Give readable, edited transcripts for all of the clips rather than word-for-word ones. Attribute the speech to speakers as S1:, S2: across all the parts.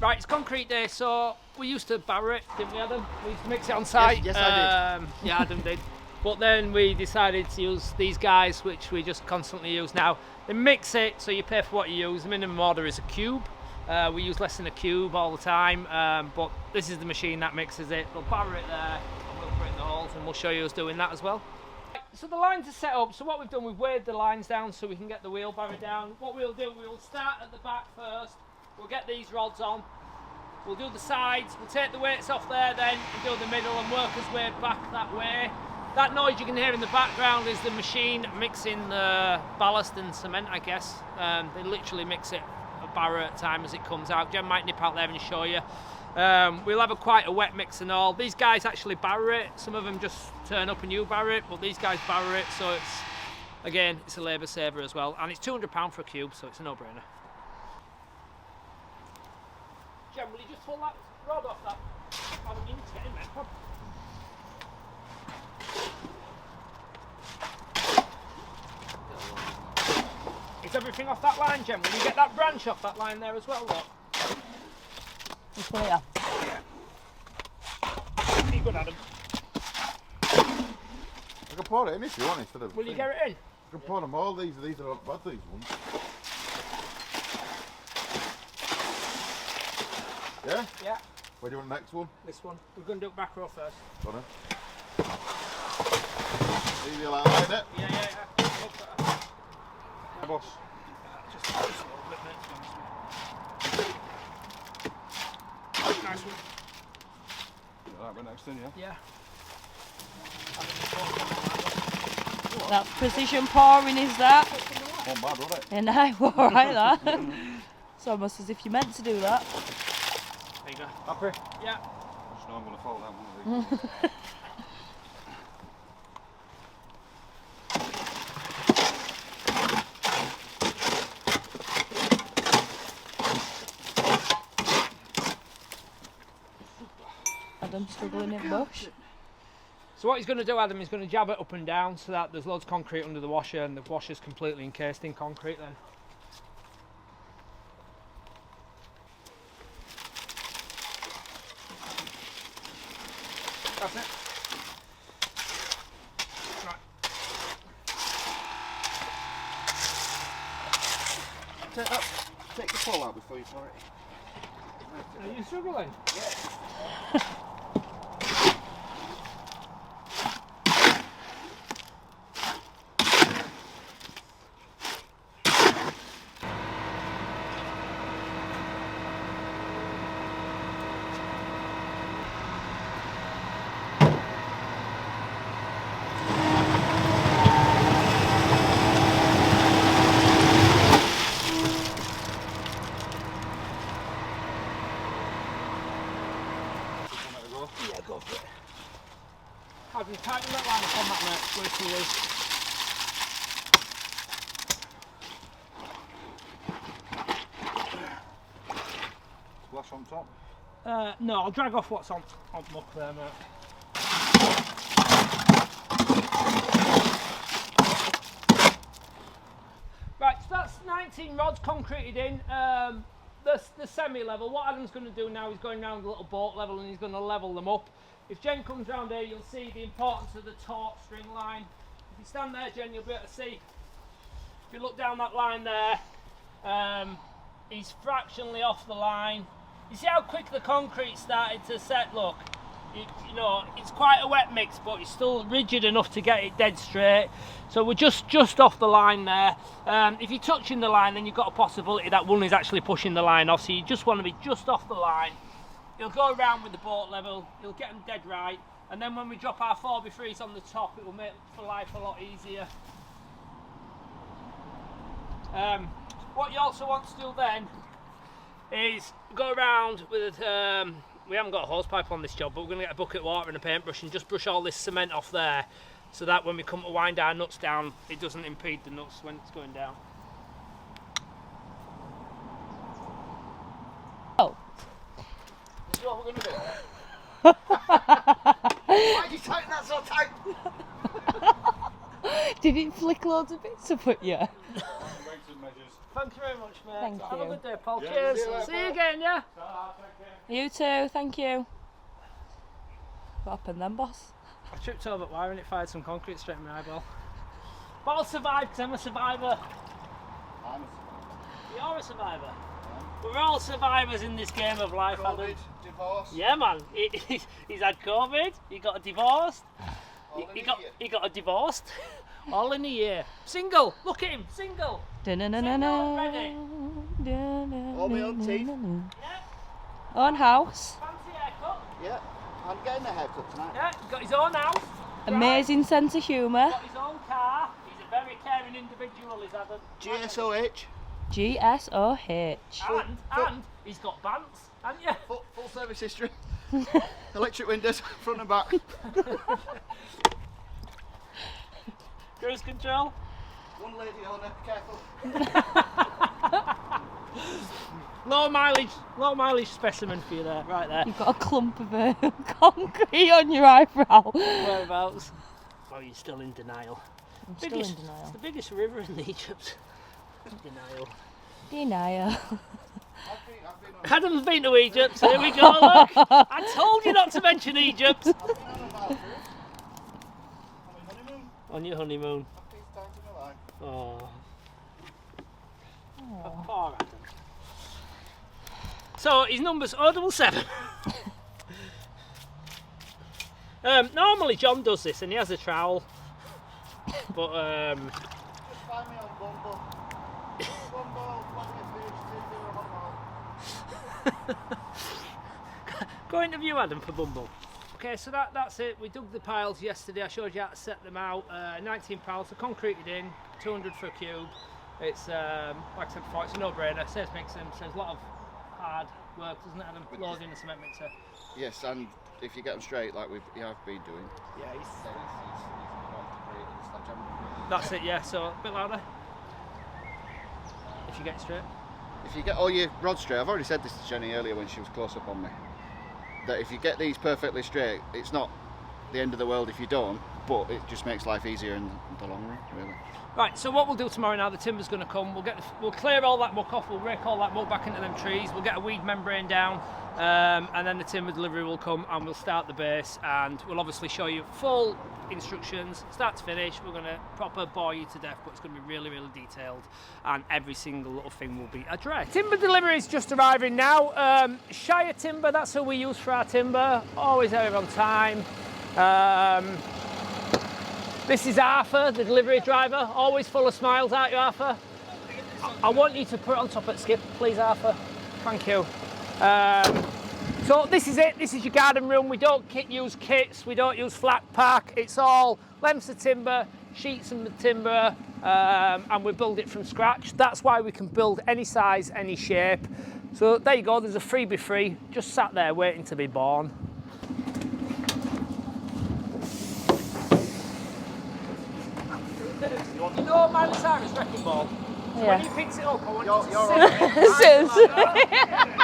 S1: Right, it's concrete day, so we used to barrow it, didn't we, Adam? We used to mix it on site.
S2: Yes, I did.
S1: Yeah, Adam did. But then we decided to use these guys, which we just constantly use now. They mix it, so you pay for what you use. The minimum order is a cube. We use less than a cube all the time, but this is the machine that mixes it. We'll barrow it there, and we'll put it in the holes, and we'll show you us doing that as well. So the lines are set up, so what we've done, we've weighed the lines down so we can get the wheelbarrow down. What we'll do, we'll start at the back first. We'll get these rods on, we'll do the sides, we'll take the weights off there then and do the middle and work his way back that way. That noise you can hear in the background is the machine mixing the ballast and cement, I guess. They literally mix it a barrow at a time as it comes out. Jen might nip out there and show you. We'll have quite a wet mix and all. These guys actually barrow it. Some of them just turn up and you barrow it, but these guys barrow it, so it's a labour saver as well. And it's £200 for a cube, so it's a no-brainer. Jen, will you just pull that rod off that? I mean, to get in there. Come. Is everything off that line, Jen? Will you get that branch off that line there as well, look?
S3: This way, yeah.
S1: Be good, Adam.
S2: I can pour it in if you want instead of.
S1: Will you get it in?
S2: I can pour them all. These are not bad. These ones. Yeah?
S1: Yeah.
S2: Where do you want the next one?
S1: This one. We're going to do it back row first.
S2: Got it. Easy line, isn't it?
S1: Yeah.
S2: Yeah, boss.
S1: Just a little bit, mate, to be honest with you. Nice one.
S2: That went next in, yeah?
S1: Yeah.
S3: That precision pouring is that?
S2: Not bad, was it?
S3: Yeah, no, alright that. It's almost as if you meant to do that.
S1: There you go.
S2: Happy?
S1: Yeah.
S2: I just know I'm going to fall down one of these.
S3: Adam struggling in bush.
S1: So what he's going to do, Adam, is going to jab it up and down so that there's loads of concrete under the washer and the washer's completely encased in concrete then. That's it. Right.
S2: Take the pole out before you pour it.
S1: Are you struggling?
S2: Yeah.
S1: Yeah, go for it. I've been tightening that line up on that, mate. Way too loose.
S2: Splash on top.
S1: No, I'll drag off what's on muck there, mate. Right, so that's 19 rods concreted in. The semi-level. What Adam's going to do now is going round a little boat level and he's going to level them up. If Jen comes round here, you'll see the importance of the taut string line. If you stand there, Jen, you'll be able to see. If you look down that line there, he's fractionally off the line. You see how quick the concrete started to set? Look, you know, it's quite a wet mix, but it's still rigid enough to get it dead straight. So we're just off the line there. If you're touching the line, then you've got a possibility that one is actually pushing the line off. So you just want to be just off the line. He'll go around with the boat level. He'll get them dead right. And then when we drop our 4x3s on the top, it will make for life a lot easier. What you also want to do then is go around with, we haven't got a hose pipe on this job, but we're going to get a bucket of water and a paintbrush and just brush all this cement off there so that when we come to wind our nuts down, it doesn't impede the nuts when it's going down.
S3: Oh.
S2: This is what we're going to do. Why did you tighten that so tight?
S3: Did it flick loads of bits up at you?
S2: good measures.
S1: Thank you very much, mate.
S3: Thank
S1: Have a
S3: you.
S1: good day, Paul.
S2: Yeah,
S1: Cheers.
S2: see you later,
S1: See you
S2: Paul.
S1: again, yeah?
S3: You too, thank you. What happened then, boss?
S1: I tripped over the wire and it fired some concrete straight in my eyeball. But I'll survive because I'm a survivor.
S2: I'm
S1: You're a survivor. We're all survivors in this game of life,
S2: COVID,
S1: Adam.
S2: divorce.
S1: Yeah, man. He's had COVID. He got a divorce.
S2: All in a
S1: He
S2: year.
S1: got a divorced. All in a year. Single. Look at him. Single.
S3: Ready?
S2: All my own teeth.
S1: Yeah.
S3: Own house.
S1: Fancy haircut.
S2: Yeah, I'm getting a haircut tonight.
S1: Yeah. Got his own house.
S3: Amazing sense of humour.
S1: Got his own car. He's a very caring individual, is Adam.
S2: GSOH,
S3: GSOH.
S1: And he's got bands, haven't you?
S2: full service history. Electric windows, front and back.
S1: Cruise control.
S2: One lady owner, careful.
S1: Low mileage specimen for you there, right there.
S3: You've got a clump of concrete on your eyebrow.
S1: Whereabouts? Oh, you're still in denial.
S3: I'm still
S1: Biggest-
S3: in denial.
S1: It's the biggest river in Egypt. Denial.
S3: Denial.
S2: I've been on
S1: Adam's been to Egypt, so here we go, look. I told you not to mention Egypt.
S2: a Valkyrie. On my honeymoon.
S1: On your honeymoon.
S2: Happiest times of my life.
S1: Oh. Poor Adam. So his number's 077. Normally John does this and he has a trowel. But
S2: Just find me on Bumble. Bumble, want me a fish, Tinder, a hot dog.
S1: go interview Adam for Bumble. Okay, so that's it. We dug the piles yesterday. I showed you how to set them out. 19 piles, so concreted in, 200 for a cube. It's like I said before, it's a no-brainer. Saves mixing, saves a lot of hard work, doesn't it, Adam? Loading a cement mixer.
S2: Yes, and if you get them straight, like you have been doing,
S1: Yeah,
S2: then it's not great at the sledgehammer.
S1: that's it. Yeah, so a bit louder. If you get it straight.
S2: If you get all your rods straight, I've already said this to Jenny earlier when she was close up on me, that if you get these perfectly straight, it's not the end of the world if you don't, but it just makes life easier in the long run, really.
S1: Right, so what we'll do tomorrow now, the timber's going to come, we'll clear all that muck off, we'll rake all that muck back into them trees, we'll get a weed membrane down, and then the timber delivery will come and we'll start the base, and we'll obviously show you full instructions, start to finish. We're going to proper bore you to death, but it's going to be really, really detailed, and every single little thing will be addressed. Timber delivery is just arriving now. Shire Timber, that's who we use for our timber, always there on time. This is Arthur, the delivery driver, always full of smiles, aren't you, Arthur? I want you to put it on top of the skip, please, Arthur. Thank you. So this is it, this is your garden room. We don't use kits, we don't use flat pack. It's all lengths of timber, sheets of timber, and we build it from scratch. That's why we can build any size, any shape. So there you go, there's a freebie free, just sat there waiting to be born. You know Miley Cyrus wrecking ball? So
S3: Yeah.
S1: when he picks it up, I want
S2: You're
S1: you to
S2: all
S1: sit
S3: Sis.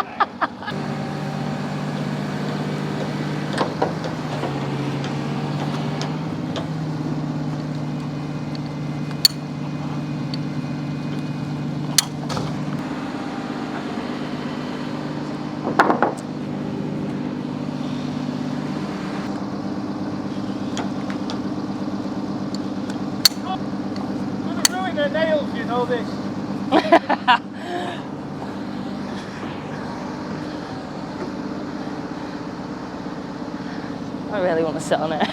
S1: Gonna ruin her nails, you know this.
S3: I really want to sit on it.